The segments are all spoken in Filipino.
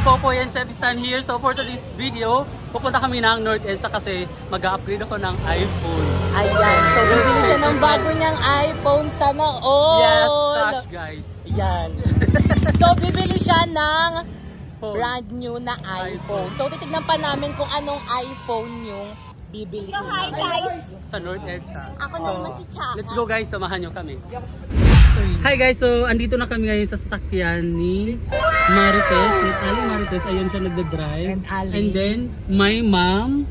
Popoy and Chef Stan here. So for today's video, pupunta kami ng North EDSA kasi mag-upgrade ako ng iPhone. Ayan. So bibili siya ng bago niyang iPhone. Sana all. Yes, cash guys. Ayan. So bibili siya ng brand new na iPhone. So titignan pa namin kung anong iPhone yung bibili. So hi guys! Sa North EDSA. Ako na naman si Chaka. Let's go guys, samahan nyo kami. Hi guys, so andito na kami ngayon sa sasakyan ni Marites. Si Ali Marites, ayun siya nagda-drive. And then, my mom,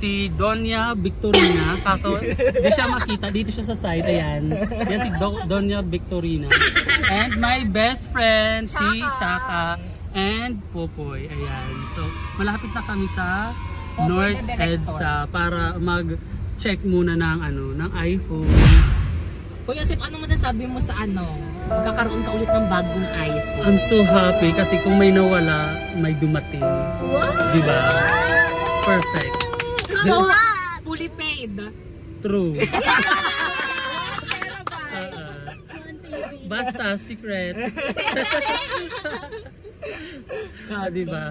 si Donya Victorina. Kaso, di siya makita. Dito siya sa side, ayan. Yan si Donya Victorina. And my best friend, si Chaka. And Popoy, ayan. So, malapit na kami sa North EDSA para mag-check muna ng iPhone. Kuya Sip, ano masasabi mo sa magkakaroon ka ulit ng bagong iPhone? I'm so happy kasi kung may nawala, may dumating. Wow! Diba? Perfect. So, fully paid. True. Basta, secret. Diba?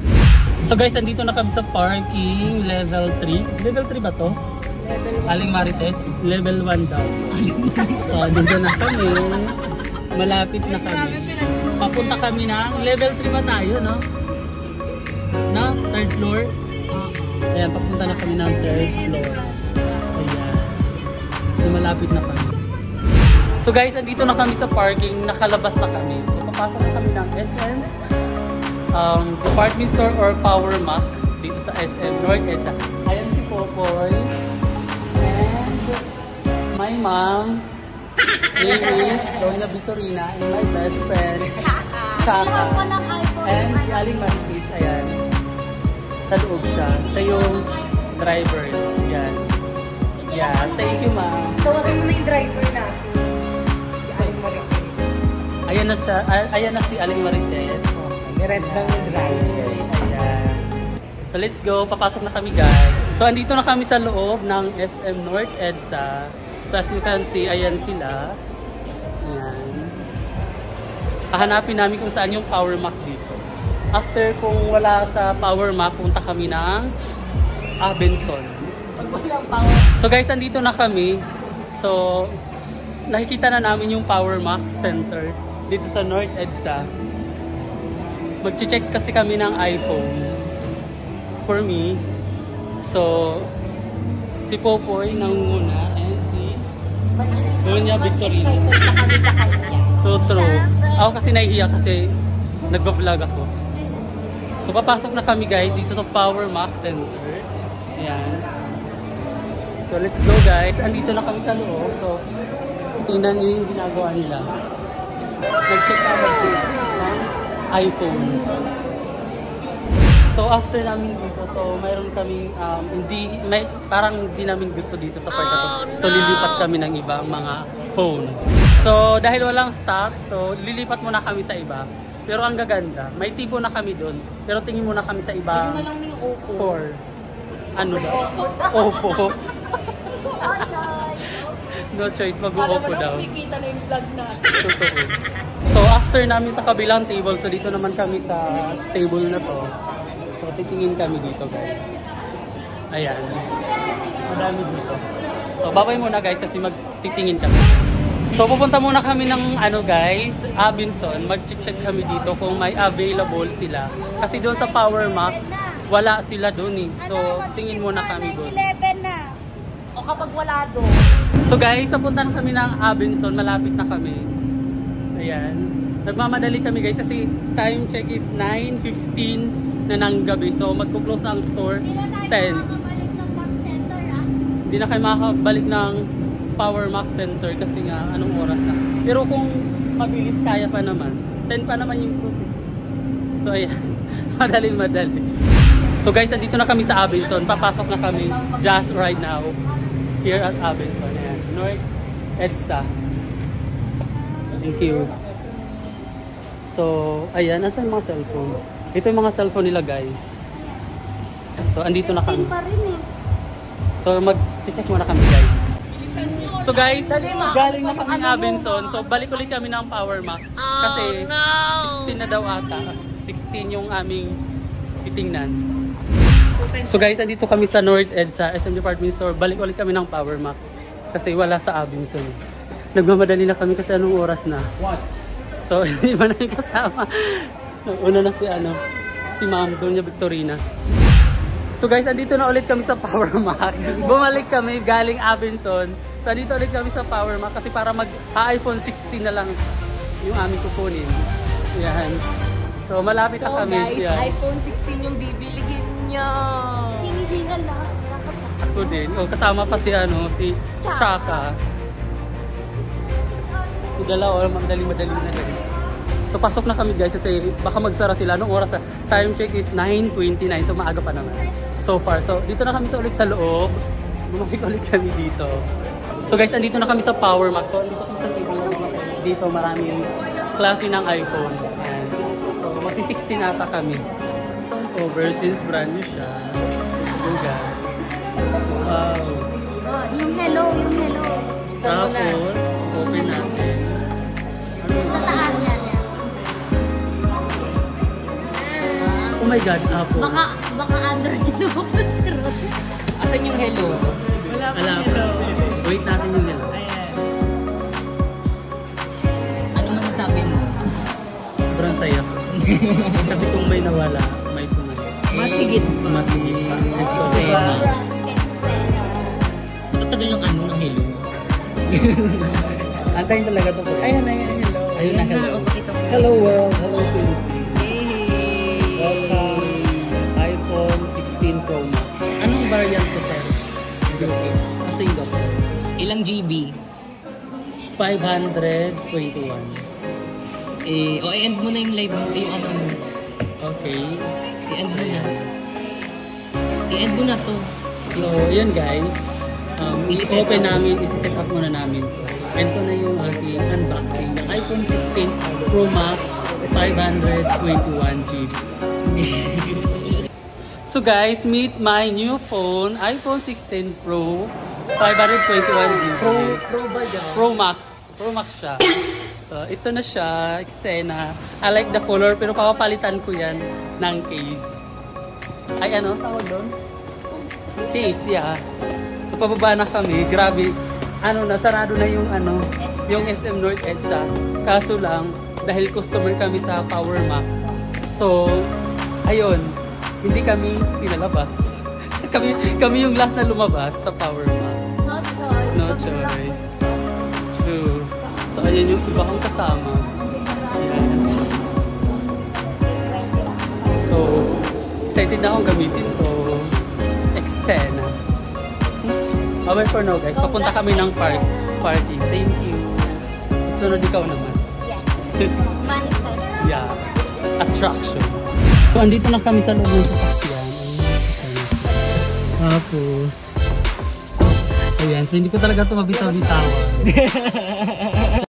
So guys, andito na kami sa parking, level 3. Level 3 ba to? Aling Marites, level 1 daw. So, dito na kami. Malapit na kami. Papunta kami ng level 3 ba tayo, no? No? Third floor? Ayan, papunta na kami ng third floor. Ayan. So, malapit na kami. So guys, andito na kami sa parking. Nakalabas na kami. So, papasok na kami ng SM, department store or Power Mac dito sa SM North EDSA. Ayan si Popoy. My mom, name is Donya Victorina, and my best friend, Chaka. And si Aling Marites, ayan. Sa loob siya. Siya yung driver. Yan. Yeah, thank you, ma'am. Tawagin mo na yung driver natin. Si Aling Marites. Ayan na si Aling Marites. Ni-rent lang yung driver. Ayan. So let's go. Papasok na kami, guys. So andito na kami sa loob ng SM North EDSA. So as you can see, ayan sila. Ayan. Hahanapin namin kung saan yung Power Mac dito. After kung wala sa Power Mac, punta kami ng Abenson. So guys, andito na kami. So, nakikita na namin yung Power Mac Center dito sa North EDSA. Mag-check kasi kami ng iPhone. For me. So, si Popoy nangunguna. Donya Victorina. So true. Ako kasi nahihiya kasi nagva-vlog ako. So papasok na kami guys dito sa Power Mac Center. Ayan. So let's go guys. Andito na kami sa loob. So tingnan niyo yung ginagawa nila. Nag-check out ng iPhone. So after namin dito, so mayroon kaming parang hindi namin gusto dito sa part na to. So lilipat kami ng ibang mga phone. So dahil walang stock, so lilipat muna kami sa iba. Pero ang gaganda, may tipo na kami doon. Pero tingin muna kami sa ibang store. Ano ba? Oppo. No choice, mag-Oppo daw. Nakikita na yung vlog natin. Totoo. So after namin sa kabilang table, so dito naman kami sa table na to. So, titingin kami dito guys. Ayan. Madami dito. So, babay muna guys kasi magtitingin kami. So, pupunta muna kami ng guys, Abenson. Mag-check kami dito kung may available sila. Kasi doon sa Power Mac, wala sila doon eh. So, tingin muna kami doon. 11 na. O kapag wala doon. So guys, pupunta na kami ng Abenson. Malapit na kami. Ayan. Nagmamadali kami guys kasi time check is 9:15 na ng gabi. So, magkuklose ang store 10. Hindi na kayo makakabalik ng Power Mac Center kasi nga, anong oras na. Pero kung mabilis, kaya pa naman. 10 pa naman yung close. So, ayan. Madali. So, guys, andito na kami sa Abenson. Papasok na kami just right now. Here at Abenson. Ayan. North EDSA. Thank you. So, ayan. Nasaan yung mga cellphone? Ito yung mga cellphone nila guys. So andito na kami. So mag-check muna kami guys. So guys, galing na kami ng Abenson. So balik ulit kami ng Power Mac. Kasi 16 na daw ata. 16 yung aming titingnan. So guys, andito kami sa North Ed sa SM Department Store. Balik ulit kami ng Power Mac kasi wala sa Abinson. Nagmamadali na kami kasi anong oras na. What? So iba na yung kasama. Una na si Ma'am Doña Victorina. So guys, andito na ulit kami sa Power Mac. Bumalik kami galing Abinson. So andito ulit kami sa Power Mac kasi para mag-iPhone 16 na lang yung aming kukunin. Yan. So malapit na kami. So guys, yan. iPhone 16 yung bibilihin niya. Hindi nga lang. Ako din. O, kasama pa si Chaka. So dalawa, madali-madali na rin. So pasok na kami guys kasi baka magsara sila. Anong oras? Time check is 9:29. So maaga pa naman. So far. So dito na kami ulit sa loob. Bumalik ulit kami dito. So guys, andito na kami sa Power Max. So andito kami sa table. Dito maraming klase ng iPhone. Ayan. So magsi-16 ata kami. Overseas brand new siya. Google. Wow. Oh, yung hello. Saan mo na? Tapos, open natin. Sa taas yan. Oh my God, Apple. Baka Android yun ako sa road. Asan yung hello? Wala pa. Wait natin yung nila. Ano masasabi mo? Sobrang saya ko. Kasi kung may nawala, may tuloy. Masigit. Masigit pa. So, Eksena. Matagal ng ano ng hello. antayin talaga ito po. Ayan, hello. Ayun na, hello. Pakita mo. Hello world, hello Philippines. Hey! Welcome, iPhone 16 Pro Max. Anong variant ko, sir? Sa Singapore. Ilang GB? 521. I-end mo na yung live mo. Yung ano mo. Okay. I-end mo na. I-end mo na to. So, yun guys. I-open namin, isi-set up muna namin. Ito na yung aking unboxing ng iPhone 16 Pro Max 521 GB. So guys, meet my new phone, iPhone 16 Pro 521 GB. Pro ba yan? Pro Max siya. So, ito na siya, eksena. I like the color, pero papapalitan ko yan ng case. Ay, ano? Tawag doon? Case, yeah. So, pababa na kami. Grabe. Sarado na yung yung SM North EDSA. Kaso lang, dahil customer kami sa Power Mac. So, ayun. Hindi kami pinalabas. kami yung last na lumabas sa Power Mac. No choice. No choice. True. So, ayan yung iba kong kasama. Ayan. So, excited na akong gamitin to. Eksena. Okay for now guys. Papunta kami ng party. Thank you. Sunod ikaw naman. Yes. Manifest. Yeah. Attraction. So, andito na kami sa loob ng sasakyan. Tapos, ayan. So, hindi ko talaga ito mabitaw-bitawan.